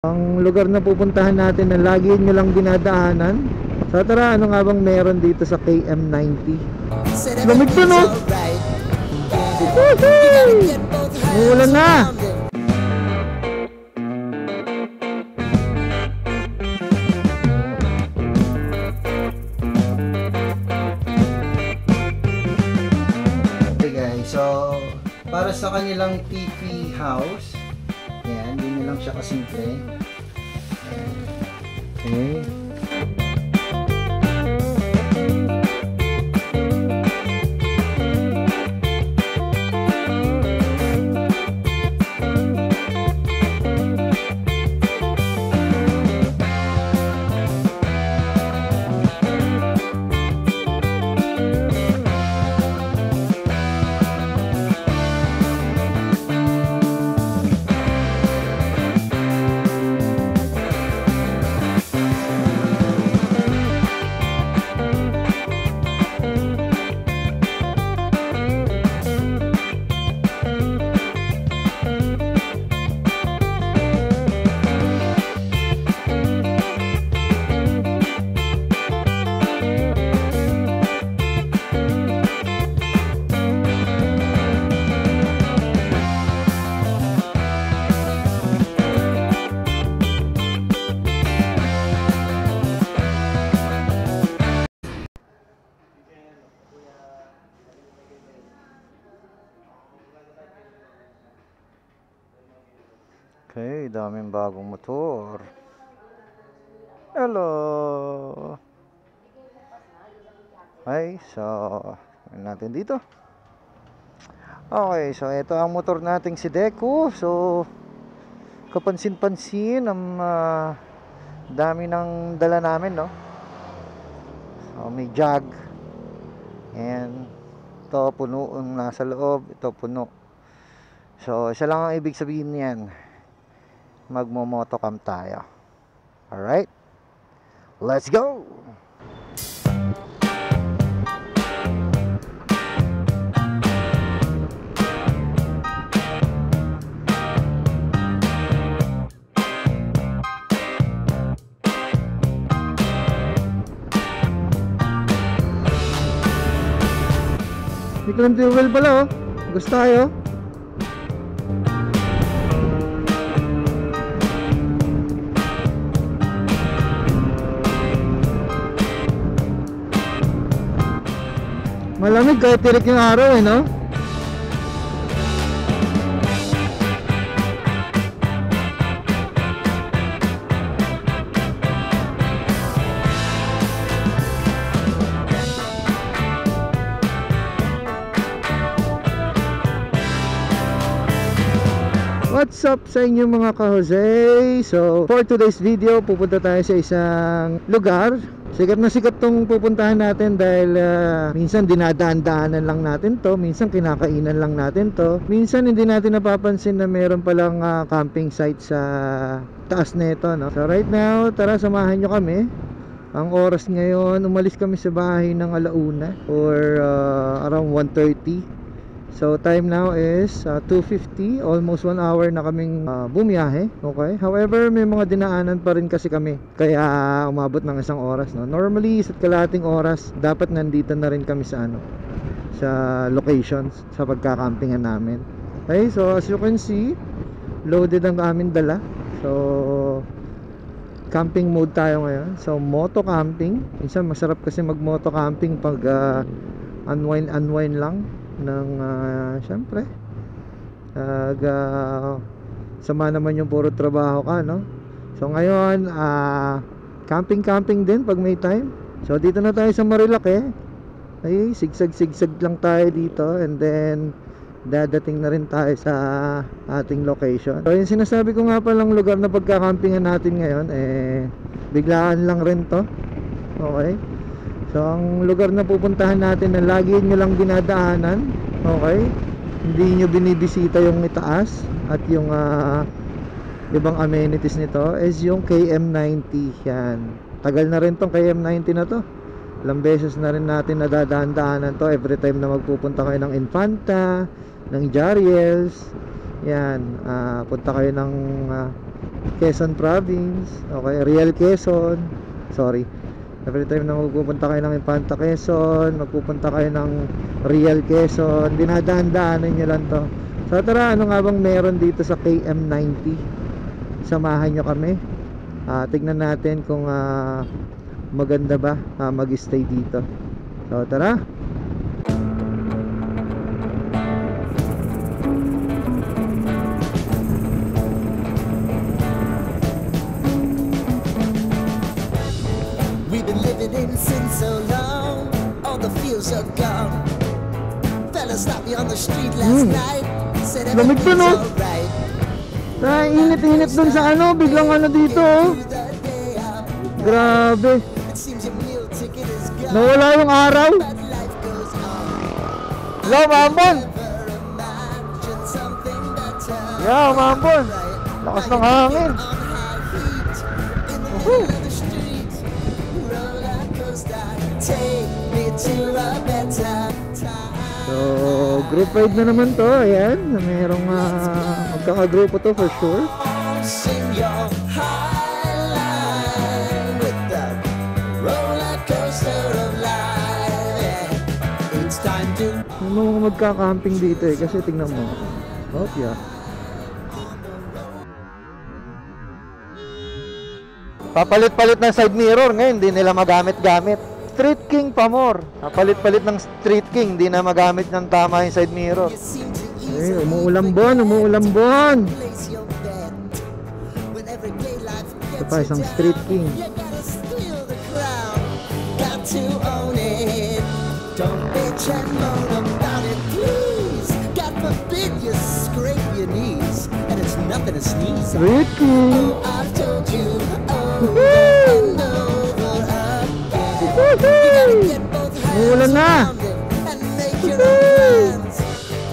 Ang lugar na pupuntahan natin na lagi nyo lang dinadaanan. So tara, ano nga bang meron dito sa KM90? Lamig pa, no? Umuulan na! Okay guys, so para sa kanilang TP house, ayan, hindi lang siya kasimple. Okay. Okay, daming bagong motor. Hello. Okay, so natin dito. Okay, so ito ang motor nating si Deku. So kapansin-pansin ang dami ng dala namin, no? So may jag. And ito puno ang nasa loob, ito puno. So isa lang ang ibig sabihin niyan. Magmo-motocam tayo. Alright, let's go! May clam fuel pala, oh. Gusto tayo. Malamig kahit tirik yung araw, eh, no? What's up sa inyo mga ka-Jose? So, for today's video, pupunta tayo sa isang lugar. Sikat na sikat tong pupuntahan natin dahil minsan dinadaan-daanan lang natin to, minsan kinakainan lang natin to, minsan hindi natin napapansin na meron palang camping site sa taas nito, no? So right now, tara samahan nyo kami. Ang oras ngayon, umalis kami sa bahay ng alauna or around 1:30. So time now is 2:50, almost 1 hour na kaming bumiyahe. Okay. However, may mga dinaanan pa rin kasi kami, kaya umabot ng 1 oras, no. Normally sa kalahating oras dapat nandito na rin kami sa sa locations sa pagkakampingan namin. Okay, so as you can see, loaded ang aming dala. So camping mode tayo ngayon. So moto camping. Minsan masarap kasi mag moto camping pag unwind lang ng syempre sama naman yung puro trabaho ka, no? So ngayon camping din pag may time. So dito na tayo sa Marilake. Ay sigsag lang tayo dito, and then dadating na rin tayo sa ating location. So yung sinasabi ko nga palang lugar na pagkakampingan natin ngayon, biglaan lang rin to. Okay. So ang lugar na pupuntahan natin na lagi nyo lang dinadaanan, okay, hindi nyo binibisita yung itaas at yung ibang amenities nito, is yung KM90. Yan, tagal na rin tong KM90 na to. Ilang beses na rin natin nadadaan-daanan to every time na magpupunta kayo ng Infanta, ng Jariels. Yan, punta kayo ng Quezon Province, okay, Real Quezon, sorry. Every time na magpupunta kayo ng Infanta Quezon, magpupunta kayo ng Real Quezon, dinadaan-daanan nyo lang to. So tara, ano nga bang meron dito sa KM90? Samahan nyo kami. Tignan natin kung maganda ba mag-stay dito. So tara. We've been living in sin so long, all the feels are gone. Fella stopped me on the street last night, said Lamig everything's dun, oh. alright. Init-init dun sa ano, biglang ano dito, oh. Grabe. It seems your meal ticket is gone, Nawala yung araw. but life goes on. Hello, Mambon. Never imagined something better. Yeah, Mambon. Lakas ng hangin. On high heat, in the Woohoo. middle of the street, roller coaster, take me to a better time. So, group ride na naman to. Ayan, merong magkakagrupo to for sure. Sing your highline with the roller coaster of life. Yeah. It's time to May mga magkakamping dito eh, kasi tingnan mo. Oh, yeah. Papalit-palit ng side mirror ngayon, hindi nila magamit-gamit. Street King pa more. Papalit-palit ng Street King, hindi na magamit ng tama yung side mirror. seem to ease Eh, umuulan-bon, umuulan-bon. place your bet. When every day life Ito gets pa, you isang down, Street King. you gotta steal the crown. Got to own it. Don't bitch and moan about it, please. God forbid you scrape your knees, and it's nothing to sneeze at. Street King. Oh, I've told you over and over again. You gotta get both hands Umuulan na. around it and make your own plans.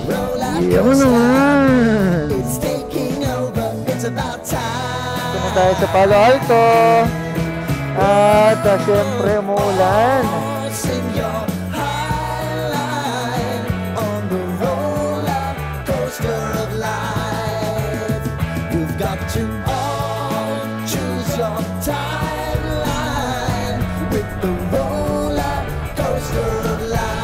Roller Iyan mo coaster, naman. it's taking over. It's about time. Ito na tayo sa Palo Alto. At syempre umuulan. Sing your highline on the roller coaster of life. You've got to all choose your timeline with the roller coaster of life.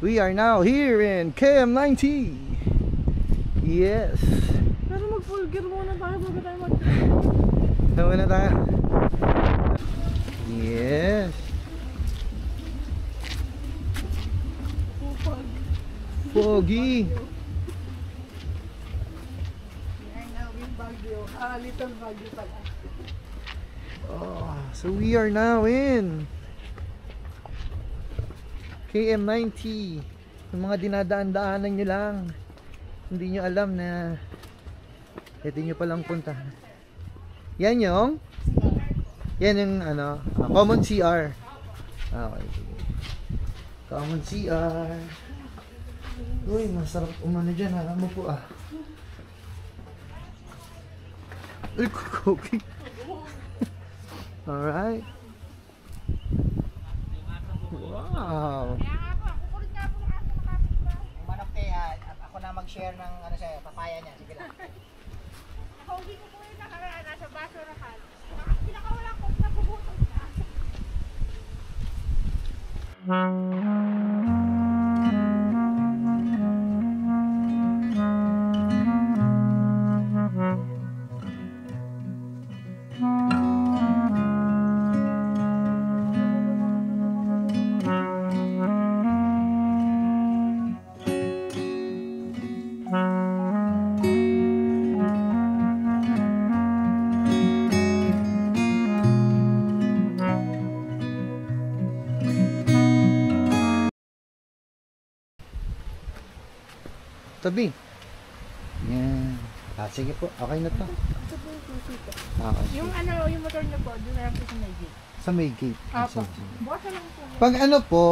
We are now here in KM90. Yes. Pero mag-full gear muna tayo bago tayo mag... Tama na tayo. Yes. Pupag. Pogi. Yan na, yung Baguio. Little Baguio pala. Oh, so we are now in KM90. Yung mga dinadaan-daanan nyo lang. Hindi nyo alam na pwede nyo palang puntahan. Yan yung ano, common CR. Okay. Common CR. Uy, masarap umano dyan. Alam mo po Uy, kukoki. Alright. Wow. Manok at ako na mag-share ng ano sa papaya niya. Sige lang. Hindi ko po yung nakaraan nasa basurahan. Pinakawala ko na puputol na. Tabi. Yan. Sige po. Okay na to. Okay. Yung ano, yung motor niyo po, doon na lang po sa may gate. Sa may gate. Apo. Sige. Bukas lang po. Pag ano po,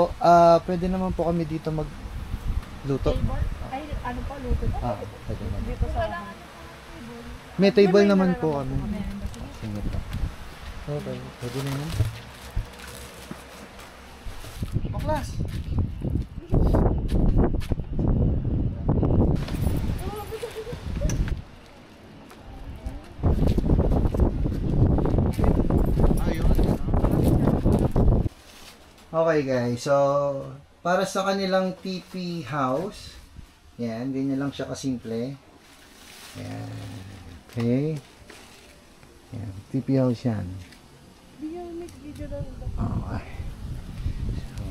pwede naman po kami dito magluto. Table? Ay, ano po, luto po? Pwede naman. Dito sa... May table May- may naman naman po po kami. kami. Sige po. Okay, pwede naman. baklas. Okay guys, so para sa kanilang TP house, yan, ganyan lang siya kasimple. Yan, okay. Yan, TP house yan. Okay. So,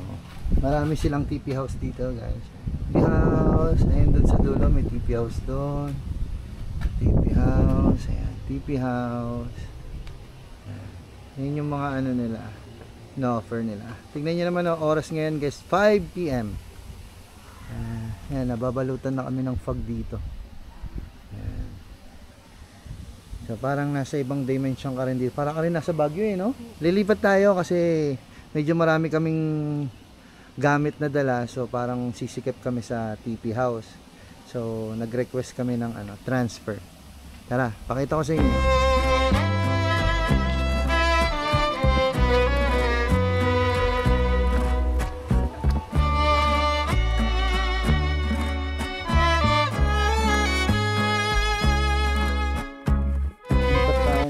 marami silang TP house dito guys. TP house, ayun dun sa dulo may TP house doon. TP house, ayan, TP house. Yan yung mga ano nila, na-offer nila. Tignan nyo naman ang oras ngayon guys, 5 PM. Yan, nababalutan na kami ng fog dito. Yan. So parang nasa ibang dimension ka rin dito. Parang ka rin nasa Baguio eh, no? Lilipat tayo kasi medyo marami kaming gamit na dala. So parang sisikip kami sa TP house. So nag-request kami ng ano, transfer. Tara, pakita ko sa inyo.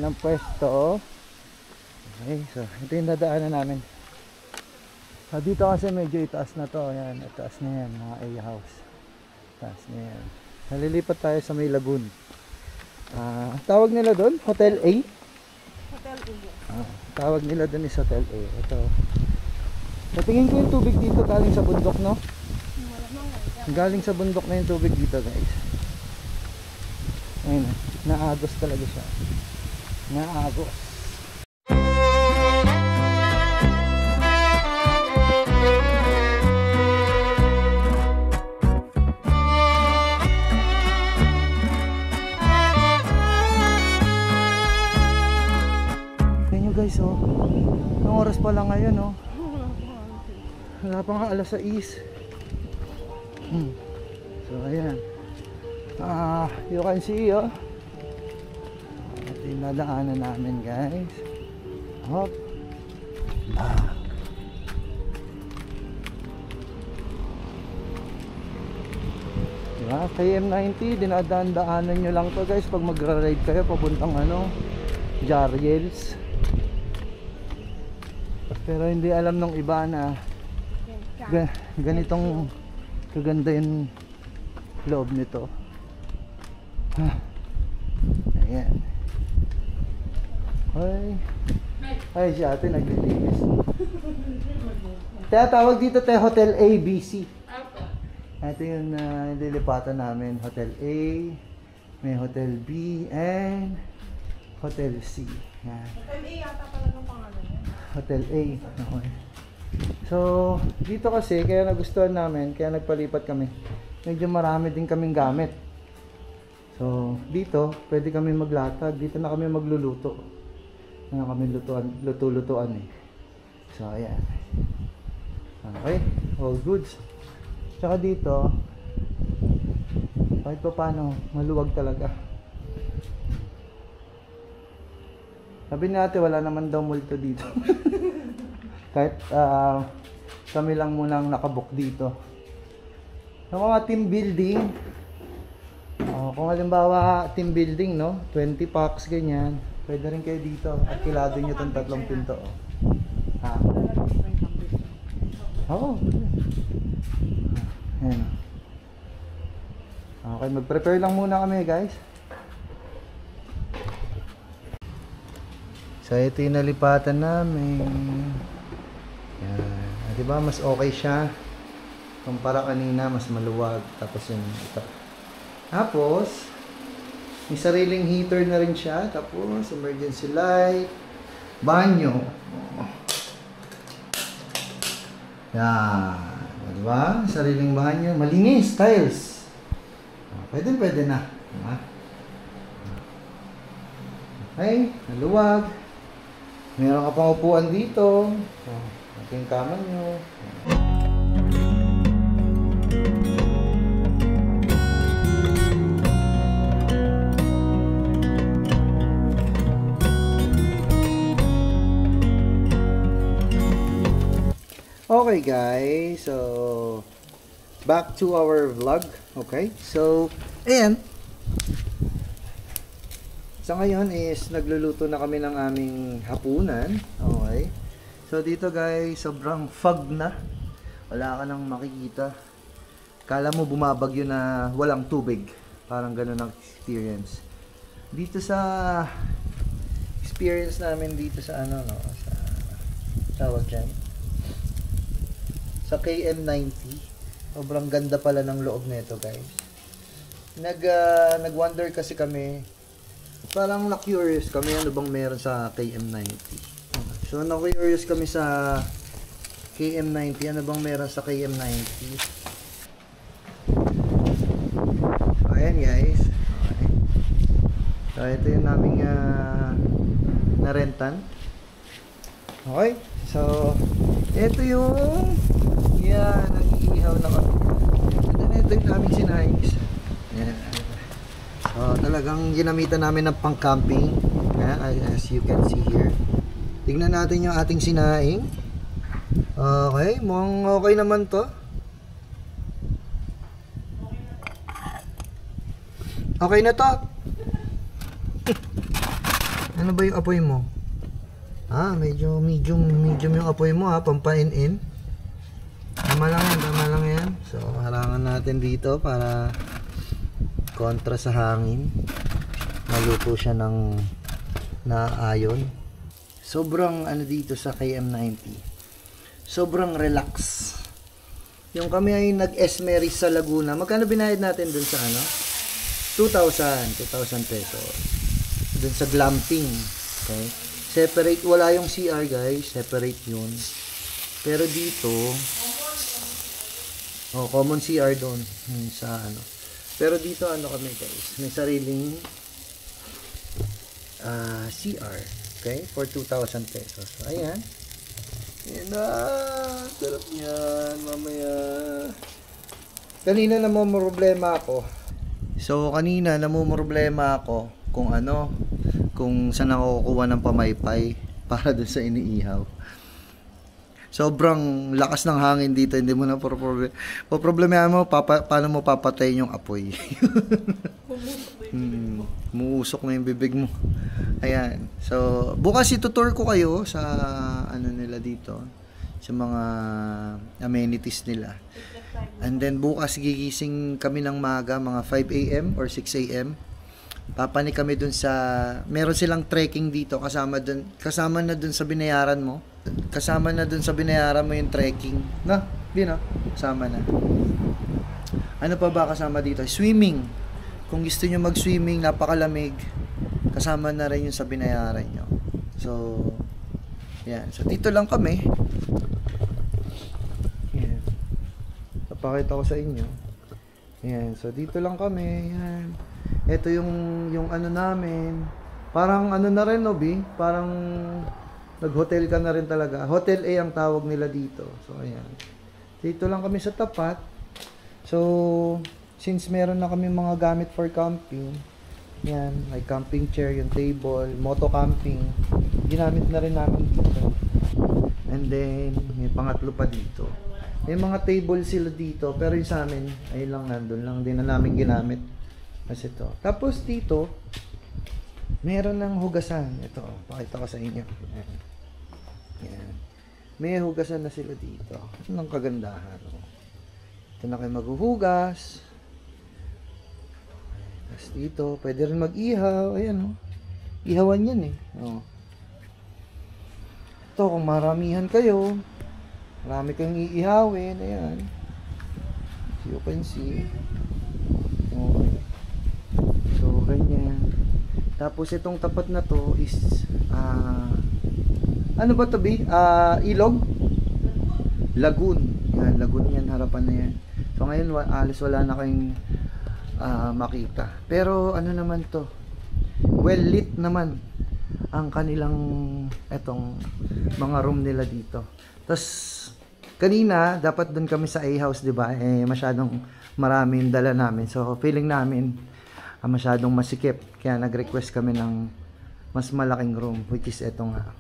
Ng pwesto. Okay, so ito yung dadaanan namin. So dito kasi medyo itaas na to. Ayan, itaas na yan, mga A house. Itaas na yan. Nalilipat tayo sa may lagoon. Tawag nila doon, Hotel A? Hotel Ugo. Tawag nila doon is Hotel A. Ito. Patingin ko yung tubig dito galing sa bundok, no? Galing sa bundok na yung tubig dito, guys. Ayun, naagos talaga siya. Naagos. Yan nyo guys, oh. Anong oras pa lang ngayon, oh. Wala pa nga alas 6. So ayan. You can see, oh. Ito yung nadaanan namin guys. Hop. Diba? KM90 dinadaan-daanan nyo lang to guys pag magra-ride kayo papuntang ano, Jariels. Pero hindi alam ng iba na ganitong kaganda yung loob nito. Ayan. Ay si ate naglilinis. Kaya tawag dito tayo Hotel ABC. Ito yung nililipatan namin. Hotel A, may Hotel B, and Hotel C. Yan. Hotel A yata pala ng pangalan niya. Hotel A. Okay. So dito kasi kaya nagustuhan namin, kaya nagpalipat kami. Medyo marami din kaming gamit. So dito pwede kami maglatag. Dito na kami magluluto. Na kami luto-lutuan eh. So ayan. Okay, all goods. Tsaka dito kahit pa paano maluwag talaga. Sabi natin wala naman daw multo dito. Kahit kami lang munang nakabook dito. Sa mga team building, kung halimbawa team building, no, 20 packs ganyan, pwede rin kayo dito. At kilado nyo itong tatlong pinto. Ha? Oo. Ayan. Okay, mag-prepare lang muna kami guys. So ito yung nalipatan namin. Yan. Diba mas okay siya kumpara kanina, mas maluwag. Tapos yung ito. Tapos may sariling heater na rin siya. Tapos emergency light, banyo. Yan. Diba? Sariling banyo. Malinis. Tiles. Pwede na. Diba? Okay. Maluwag. Meron ka pang upuan dito. Ito yung kama nyo. Okay guys, so back to our vlog. Okay, so ayan, sa ngayon is nagluluto na kami ng aming hapunan. Okay, so dito guys, sobrang fog na, wala ka nang makikita. Kala mo bumabagyo na walang tubig, parang ganun ang experience dito sa namin dito sa ano, no, sa tawag dyan, sa KM90. Sobrang ganda pala ng loob nito guys. Nag-wonder kasi kami, parang na-curious kami ano bang meron sa KM90. So na-curious kami sa KM90, ano bang meron sa KM90. Ayan guys. Okay. So ito yung naming narentan. Okay. So ito yung nag-iihaw na kami. Ito yung naming sinayos. Yan. So talagang ginamitan namin ng pang-camping. As you can see here. Tingnan natin yung ating sinaing. Okay, mukhang okay naman to. Okay na to. Ano ba yung apoy mo? Medyo medium yung apoy mo pampain-in. Tama lang yan. So, harangan natin dito para kontra sa hangin. Maluto siya ng naayon. Sobrang ano dito sa KM90. Sobrang relax. Yung kami ay nag-esmeris sa Laguna. Magkano binayad natin dun sa ano? 2,000 pesos. Dun sa glamping. Okay? Separate, wala yung CR guys. Separate yun. Pero dito, common CR doon. Sa ano. Pero dito ano kami guys. May sariling CR. Okay? For 2,000 pesos. So, ayan. Ayan na. Sarap yan. Mamaya. Kanina namumroblema ako. So, kanina namumroblema ako kung ano, kung saan ako kukuha ng pamaypay para dun sa iniihaw. Sobrang lakas ng hangin dito, hindi mo na problema mo, paano mo papatayin yung apoy. Muusok na yung bibig mo. Ayan. So, bukas itutour ko kayo sa ano nila dito, sa mga amenities nila. And then bukas gigising kami ng maga, mga 5 AM or 6 AM. Papanik kami dun sa, meron silang trekking dito kasama na dun sa binayaran mo. Kasama na dun sa binayaran mo yung trekking. Kasama na. Ano pa ba kasama dito? Swimming. Kung gusto nyo mag-swimming, napakalamig. Kasama na rin yung sa binayaran nyo. So, yan. So, dito lang kami. Yan. Papakita ko sa inyo. Yan. So, dito lang kami. Yan. Ito yung ano namin. Parang ano na rin, Nobi? Parang nag-hotel ka na rin talaga. Hotel A ang tawag nila dito. So, ayan. Dito lang kami sa tapat. So, since meron na kami mga gamit for camping, yan, may camping chair, yung table, moto camping, ginamit na rin namin dito. And then, may pangatlo pa dito. May mga table sila dito, pero yung sa amin, ay lang nandun lang din na namin ginamit. Kasi ito. Tapos dito, meron ng hugasan. Ito, pakita ko sa inyo. Yan. May hugasan na sila dito. Ito ang kagandahan. Ito na kayo maghuhugas. Tapos dito, pwede rin mag-ihaw. Ayan, ihawan yan eh. Ito, kung maramihan kayo, marami kang iihawin. Ayan. As you can see. So, ganyan. Tapos, itong tapat na to is, ano ba to, B? Ilog? Lagoon. Yan, lagoon yan. Harapan na yan. So, ngayon, alis wala na kayong makita. Pero, ano naman to? Well lit naman ang kanilang, etong mga room nila dito. Tapos, kanina, dapat dun kami sa A-house, diba? Masyadong maraming dala namin. So, feeling namin, masyadong masikip. Kaya nag-request kami ng mas malaking room, which is eto nga.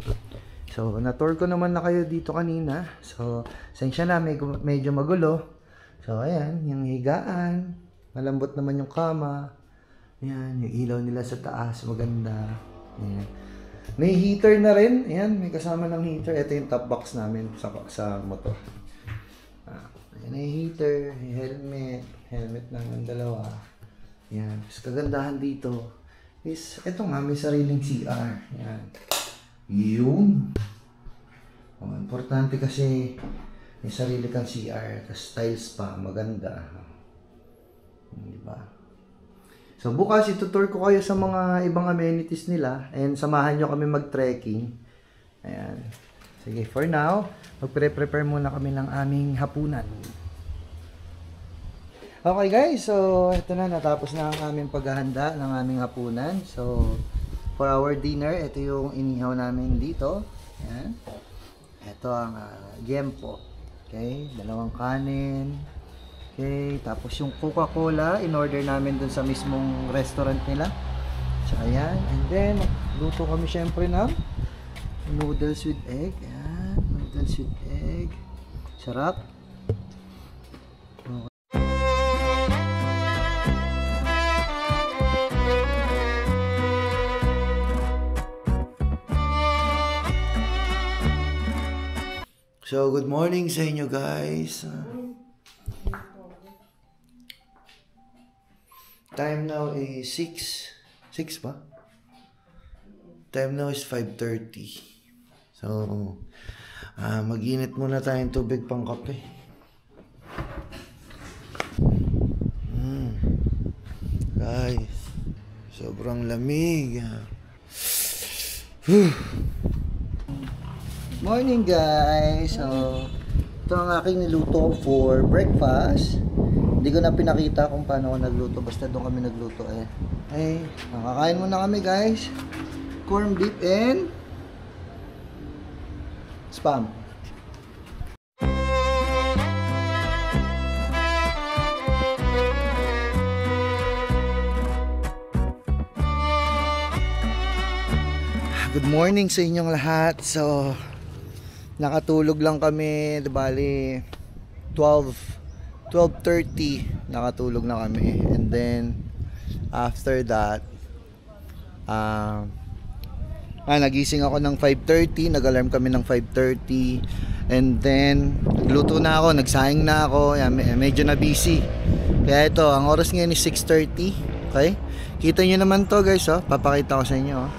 So, na-tour ko naman na kayo dito kanina. So, sensya na, medyo magulo. So, ayan, yung higaan. Malambot naman yung kama. Ayan, yung ilaw nila sa taas, maganda. Ayan. May heater na rin. Ayan, may kasama ng heater. Ito yung top box namin sa motor. Ayan, may heater, may helmet. Helmet ng dalawa. Ayan, mas kagandahan dito is, eto nga, may sariling CR. Ayan. Yun. Importante kasi may sarili kang CR, tapos tiles pa, maganda. Diba? So bukas itutour ko kayo sa mga ibang amenities nila and samahan nyo kami mag-trekking. Ayan. Sige, for now, magpre-prepare muna kami ng aming hapunan. Okay guys, so ito na, natapos na ang aming paghahanda ng aming hapunan. So for our dinner, ito yung inihaw namin dito. Ayan. Ito ang gempo. Okay, 2 kanin. Okay, tapos yung Coca-Cola, in-order namin dun sa mismong restaurant nila. So ayan, and then luto kami syempre ng noodles with egg. Ayan, noodles with egg. Sarap. Okay. So, good morning sa inyo guys. Time now is 6 ba? Time now is 5:30. So, mag-init muna tayong tubig pang kape. Guys, sobrang lamig. Morning guys! So, ito ang aking niluto for breakfast. Hindi ko na pinakita kung paano ako nagluto. Basta doon kami nagluto eh. Ay, makakain muna kami guys. Corn beef and spam. Good morning sa inyong lahat. So, nakatulog lang kami, bali 12:30 nakatulog na kami, and then after that nagising ako ng 5:30, nag-alarm kami ng 5:30, and then nagluto na ako, nagsaing na ako. Yan, medyo na busy, kaya ito, ang oras ngayon is 6:30. Okay, kita nyo naman to guys, oh. Papakita ko sa inyo, oh.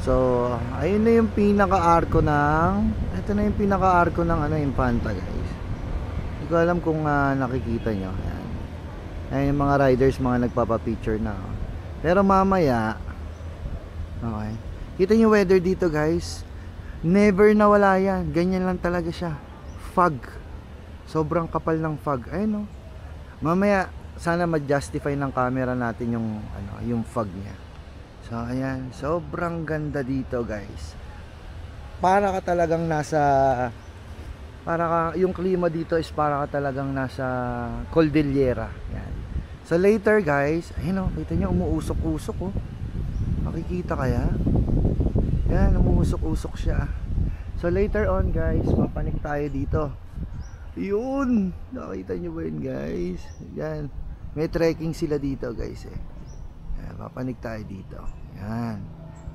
So, ayun na yung pinaka-arko ng, ito na yung pinaka-arko ng Infanta guys. Hindi ko alam kung nakikita nyo. Ayan. Ayan yung mga riders, mga nagpapapicture na. Pero mamaya, okay, kita nyo weather dito guys. Never nawala yan. Ganyan lang talaga siya. Fog. Sobrang kapal ng fog. Ayun, no? Mamaya, sana ma-justify ng camera natin yung fog niya. So ayan, sobrang ganda dito guys. Para ka talagang yung klima dito is para ka talagang nasa Cordillera. Yan. So later guys, ayun, oh, kita nyo, umuusok-usok, oh. Makikita kaya? Yan, umuusok-usok siya. So later on guys, mapanik tayo dito. Yun, nakita nyo ba yun guys? Yan, may trekking sila dito guys eh. Papanig tayo dito. Yan.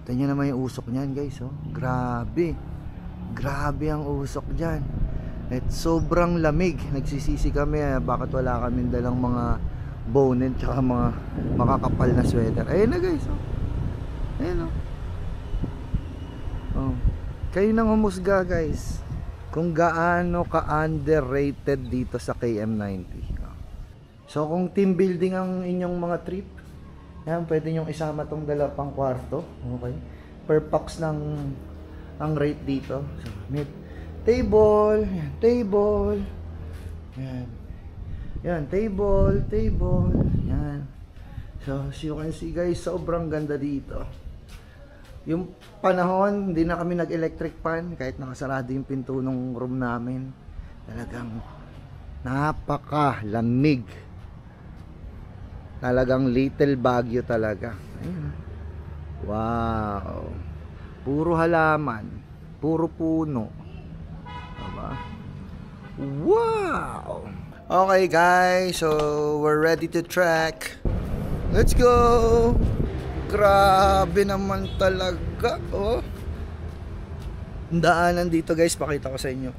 Ito nyo naman yung usok nyan guys, oh. Grabe. Grabe ang usok dyan. At sobrang lamig. Nagsisisi kami, bakit wala kami dalang mga bonen tsaka mga makakapal na sweater. Ayun na guys, oh. Ayun, oh. Oh. Kayo nang humusga guys kung gaano ka-underrated dito sa KM90. So kung team building ang inyong mga trip, yan, pwede nyong isama tong 2 kwarto. Okay, per pax ang rate dito. So, may table, yan, table, yan, yan, table, yan. So as you can see guys, sobrang ganda dito. Yung panahon, hindi na kami nag-electric fan kahit nakasarado yung pinto ng room namin. Talagang napakalamig. Talagang little Baguio talaga. Ayun. Wow. Puro halaman, puro puno. Diba? Wow! Okay guys, so we're ready to trek. Let's go! Grabe naman talaga, oh. Daanan dito guys, pakita ko sa inyo.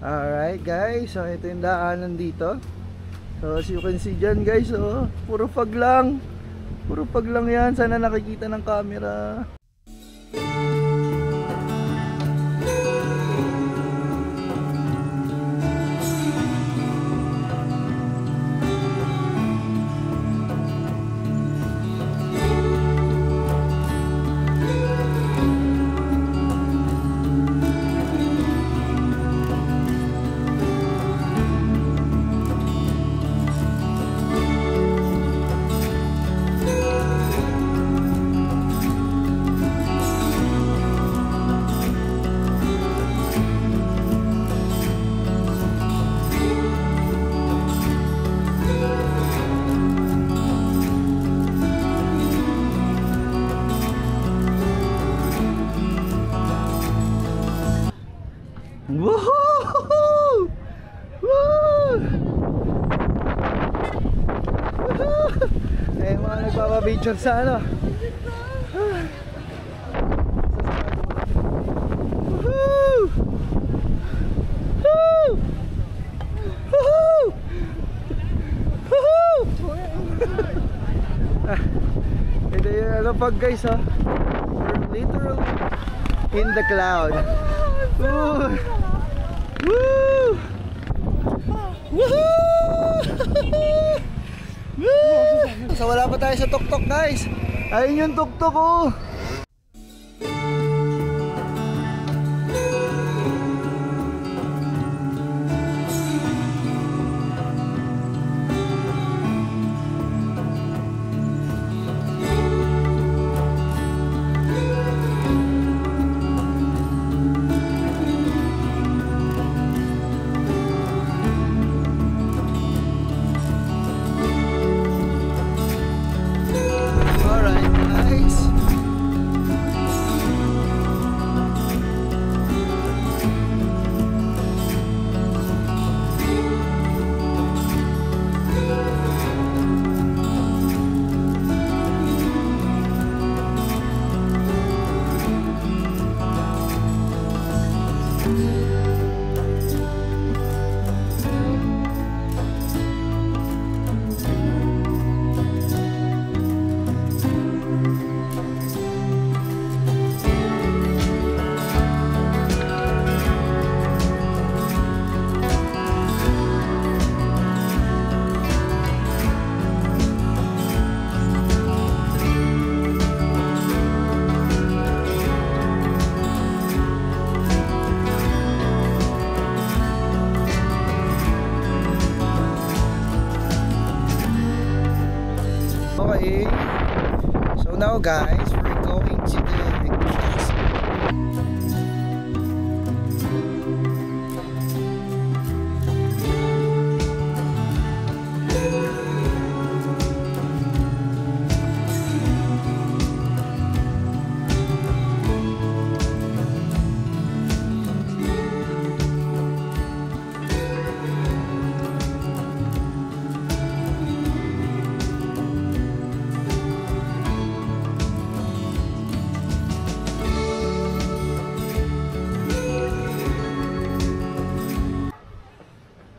Alright guys, so ito yung daanan dito. So as you can see dyan guys, oh, puro fog lang. Puro fog lang yan, sana nakikita ng camera. Woohoo! Woo! Eh, mga nagpapapicture sa ano. Woohoo! Woo! Woohoo! Woohoo! Ito yung ano pag guys, ha. We're literally in the cloud. Woo! Woo! Woohoo! Woo! So wala pa tayo sa tuktok guys. Ayun yung tuktok oh. Okay, so now guys, we're going to the castle.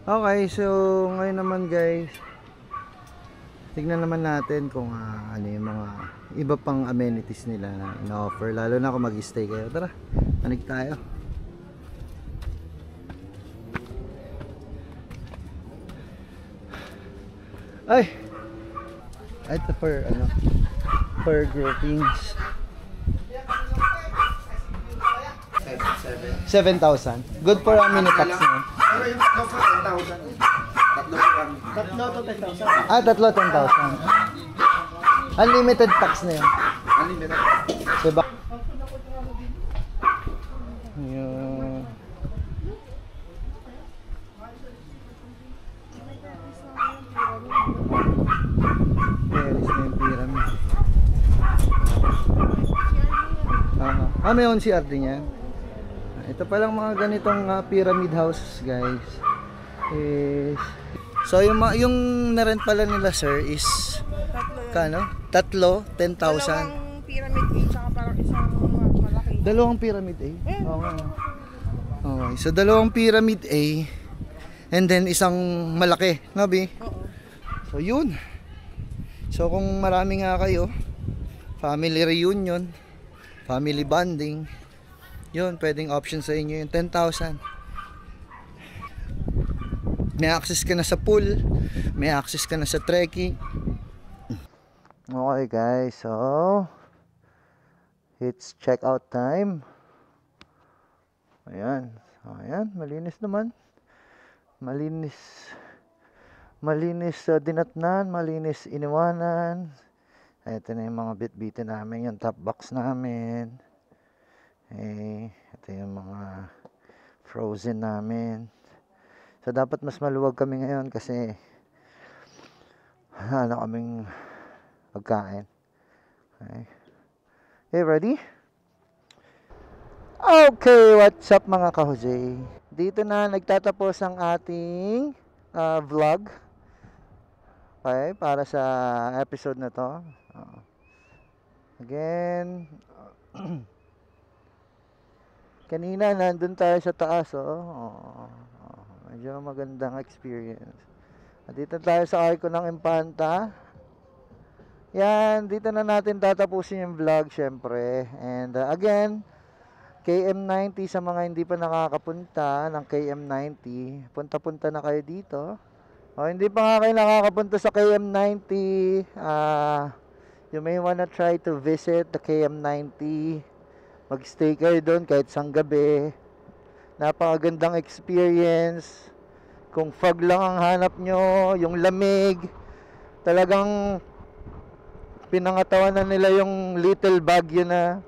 Okay, so ngayon naman guys, tignan naman natin kung ano yung mga iba pang amenities nila na ina-offer, lalo na kung mag-stay kayo. Tara, tanig tayo. Ay! Ito for ano, for groupings. 7,000. Good for how many packs na? Tatlo to 10,000. Ah, tatlo 10,000. Unlimited packs na yun. Unlimited. Diba? Yun. Paris na yung pyramid. May on CR din yan. Ito palang mga ganitong pyramid house, guys. So yung na-rent pala nila, sir, is kano? Tatlo, 10,000. Dalawang pyramid A, tsaka parang isang malaki. Dalawang pyramid A? Okay. Okay, so dalawang pyramid A and then isang malaki, nabi? Oo. So yun. So kung marami nga kayo, family reunion, family bonding, yun, pwedeng option sa inyo yung 10,000. May access ka na sa pool, may access ka na sa trekking. Okay guys, so it's check out time. Ayan, ayan, malinis naman. Malinis dinatnan, malinis iniwanan. Ito na yung mga bit-bitin namin, yung top box namin. Ito yung mga frozen namin. So dapat mas maluwag kami ngayon kasi ano kaming pagkain. Okay, ready? Okay, what's up mga ka-Jose? Dito na nagtatapos ang ating vlog. Okay, para sa episode na to. Again, kanina nandun tayo sa taas, medyo magandang experience. Dito tayo sa Arco ng Impanta. Yan, dito na natin tatapusin yung vlog syempre. And again, KM90 sa mga hindi pa nakakapunta ng KM90, punta-punta na kayo dito. O hindi pa nga kayo nakakapunta sa KM90, you may wanna try to visit the KM90. Magstay kayo doon kahit sang gabi. Napakagandang experience. Kung fog lang ang hanap nyo, yung lamig, talagang pinangatawan na nila yung Little Baguio na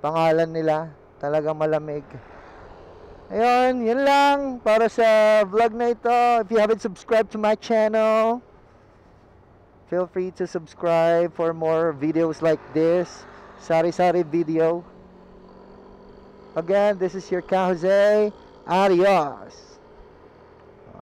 pangalan nila. Talagang malamig. Ayun, yun lang para sa vlog na ito. If you haven't subscribed to my channel, feel free to subscribe for more videos like this. Sari-sari video. Again, this is your Ka Jose. Adios.